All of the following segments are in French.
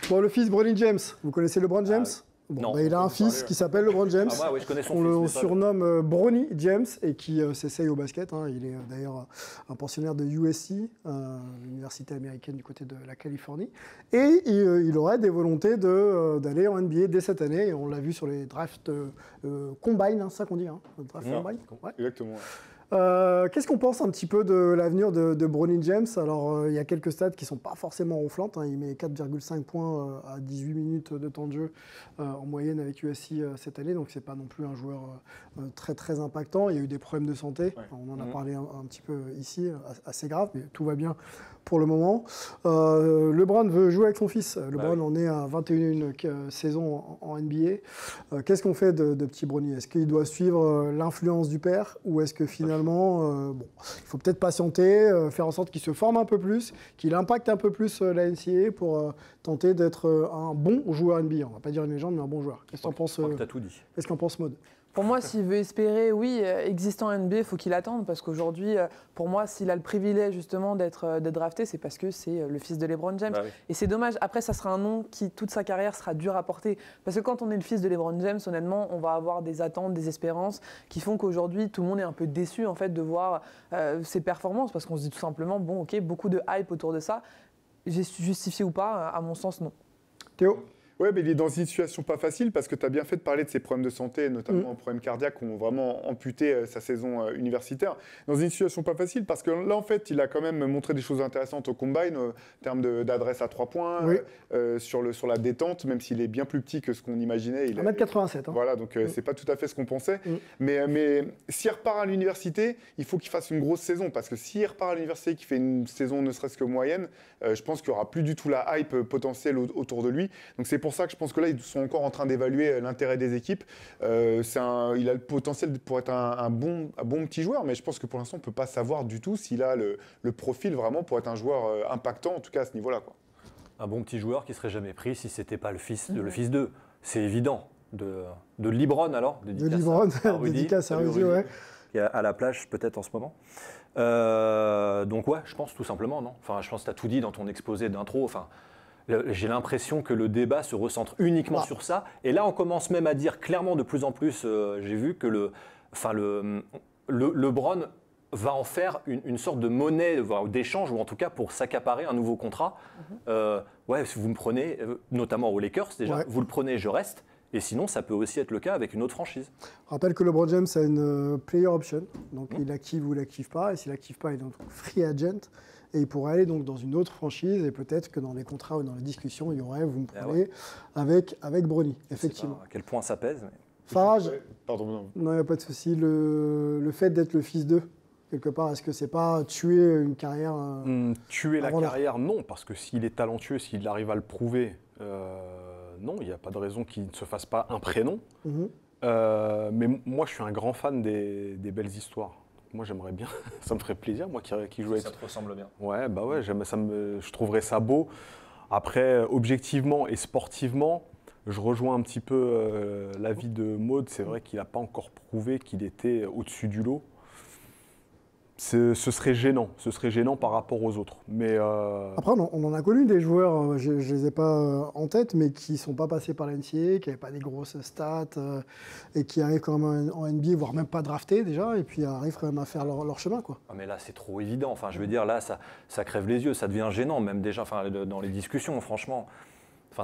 Bon, le fils Bronny James, vous connaissez LeBron James? Bon, Non, bah, il a un fils qui s'appelle LeBron James. Ah, ouais, je connais son On le fils, mais surnomme Bronny James et qui s'essaye au basket. Hein. Il est d'ailleurs un pensionnaire de USC, l'université américaine du côté de la Californie. Et il aurait des volontés d'aller en NBA dès cette année. Et on l'a vu sur les drafts combine, hein, c'est ça qu'on dit, hein, draft combine. Ouais. Exactement. Qu'est-ce qu'on pense un petit peu de l'avenir de Bronny James? Alors, il y a quelques stats qui ne sont pas forcément ronflantes. Hein. Il met 4,5 points à 18 minutes de temps de jeu en moyenne avec USC cette année. Donc, ce n'est pas non plus un joueur très, très impactant. Il y a eu des problèmes de santé. Ouais. On en a parlé un petit peu ici, assez grave, mais tout va bien pour le moment. LeBron veut jouer avec son fils. LeBron en est à 21 saisons en NBA. Qu'est-ce qu'on fait de petit Bronny? Est-ce qu'il doit suivre l'influence du père ou est-ce que finalement, bon, il faut peut-être patienter, faire en sorte qu'il se forme un peu plus, qu'il impacte un peu plus la NCAA pour tenter d'être un bon joueur NBA. On ne va pas dire une légende, mais un bon joueur. Qu'est-ce que tu en penses? T'as tout dit. Qu'est-ce qu'en pense Maud? Pour moi, s'il veut espérer, oui, existant NBA, il faut qu'il attende parce qu'aujourd'hui, pour moi, s'il a le privilège justement d'être drafté, c'est parce que c'est le fils de LeBron James. Bah oui. Et c'est dommage. Après, ça sera un nom qui, toute sa carrière, sera dur à porter. Parce que quand on est le fils de LeBron James, honnêtement, on va avoir des attentes, des espérances qui font qu'aujourd'hui, tout le monde est un peu déçu en fait de voir ses performances parce qu'on se dit tout simplement, bon, ok, beaucoup de hype autour de ça. Justifié ou pas, à mon sens, non. Théo? Ouais, mais il est dans une situation pas facile parce que tu as bien fait de parler de ses problèmes de santé, notamment problèmes cardiaques qui ont vraiment amputé sa saison universitaire. Dans une situation pas facile parce que là, en fait, il a quand même montré des choses intéressantes au combine en termes d'adresse à 3 points, sur la détente, même s'il est bien plus petit que ce qu'on imaginait. 1m87. Hein. Voilà, donc c'est pas tout à fait ce qu'on pensait. Mais s'il repart à l'université, il faut qu'il fasse une grosse saison parce que s'il repart à l'université, qu'il fait une saison ne serait-ce que moyenne, je pense qu'il n'y aura plus du tout la hype potentielle autour de lui. Donc c'est pour ça que je pense que là, ils sont encore en train d'évaluer l'intérêt des équipes. Il a le potentiel pour être un bon petit joueur, mais je pense que pour l'instant, on ne peut pas savoir du tout s'il a le profil vraiment pour être un joueur impactant, en tout cas à ce niveau-là. Un bon petit joueur qui ne serait jamais pris si ce n'était pas le fils d'eux. C'est évident. De LeBron alors. De LeBron, dédicace à Rudy, ouais. Qui est à la plage peut-être en ce moment. Donc ouais, je pense tout simplement, non. Enfin, je pense que tu as tout dit dans ton exposé d'intro. Enfin, j'ai l'impression que le débat se recentre uniquement sur ça. Et là, on commence même à dire clairement de plus en plus, j'ai vu que LeBron va en faire une sorte de monnaie d'échange, ou en tout cas pour s'accaparer un nouveau contrat. Ouais, si vous me prenez, notamment aux Lakers déjà, vous le prenez, je reste. Et sinon, ça peut aussi être le cas avec une autre franchise. Je rappelle que LeBron James a une player option, donc il active ou il n'active pas. Et s'il n'active pas, il est donc free agent. Et il pourrait aller donc dans une autre franchise. Et peut-être que dans les contrats ou dans les discussions, il y aurait, vous me prenez, avec Bronny, effectivement. Je sais pas à quel point ça pèse. Mais... Farage, pardon, non. Non, il n'y a pas de souci. Le fait d'être le fils d'eux, quelque part, est-ce que c'est pas tuer une carrière tuer la carrière, non. Parce que s'il est talentueux, s'il arrive à le prouver... non, il n'y a pas de raison qu'il ne se fasse pas un prénom. Mais moi, je suis un grand fan des belles histoires. Moi, j'aimerais bien, ça me ferait plaisir, moi qui joue avec... Ça te ressemble bien. Ouais, bah ouais, je trouverais ça beau. Après, objectivement et sportivement, je rejoins un petit peu l'avis de Maud. C'est vrai qu'il n'a pas encore prouvé qu'il était au-dessus du lot. Ce serait gênant par rapport aux autres. Mais Après, on en a connu des joueurs, je ne les ai pas en tête, mais qui ne sont pas passés par la NCAA, qui n'avaient pas des grosses stats, et qui arrivent quand même en NBA, voire même pas draftés déjà, et puis arrivent quand même à faire leur chemin, quoi. Ah mais là, c'est trop évident. Enfin, je veux dire, là, ça crève les yeux, ça devient gênant, même déjà dans les discussions, franchement. Enfin,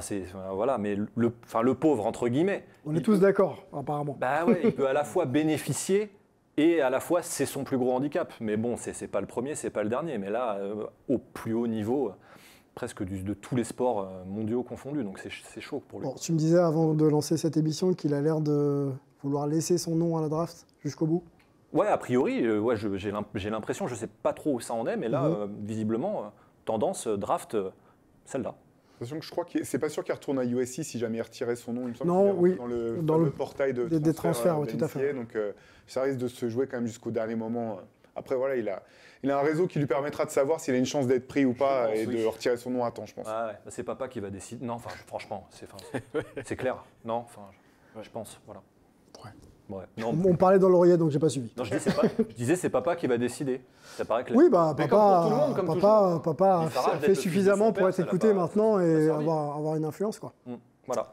voilà, mais le pauvre, entre guillemets. On est tous d'accord, apparemment. Bah ouais, il peut à la fois bénéficier et à la fois, c'est son plus gros handicap. Mais bon, c'est pas le premier, c'est pas le dernier. Mais là, au plus haut niveau, presque de tous les sports mondiaux confondus. Donc c'est chaud pour lui. Bon, tu me disais avant de lancer cette émission qu'il a l'air de vouloir laisser son nom à la draft jusqu'au bout. Ouais, a priori, j'ai l'impression, je sais pas trop où ça en est, mais là, visiblement, tendance draft, celle-là. Que je crois que c'est pas sûr qu'il retourne à USC si jamais il retirait son nom. Il me semble non, oui, dans le portail des transferts, tout à fait. Donc ça risque de se jouer quand même jusqu'au dernier moment. Après voilà, il a un réseau qui lui permettra de savoir s'il a une chance d'être pris ou pas et de retirer son nom à temps, je pense. Ah ouais, c'est papa qui va décider. Non, enfin franchement, c'est clair. Non, enfin je pense, voilà. Ouais. Ouais. Non, On parlait dans l'oreillette, donc j'ai pas suivi. non, je disais c'est papa qui va décider. Ça paraît clair. Oui, bah Mais comme pour tout le monde, comme toujours. papa Il a Farage, d'être fait le fils de suffisamment son pour père, être ça l'a écouté pas- maintenant ça et l'a servi. avoir une influence, quoi. Voilà.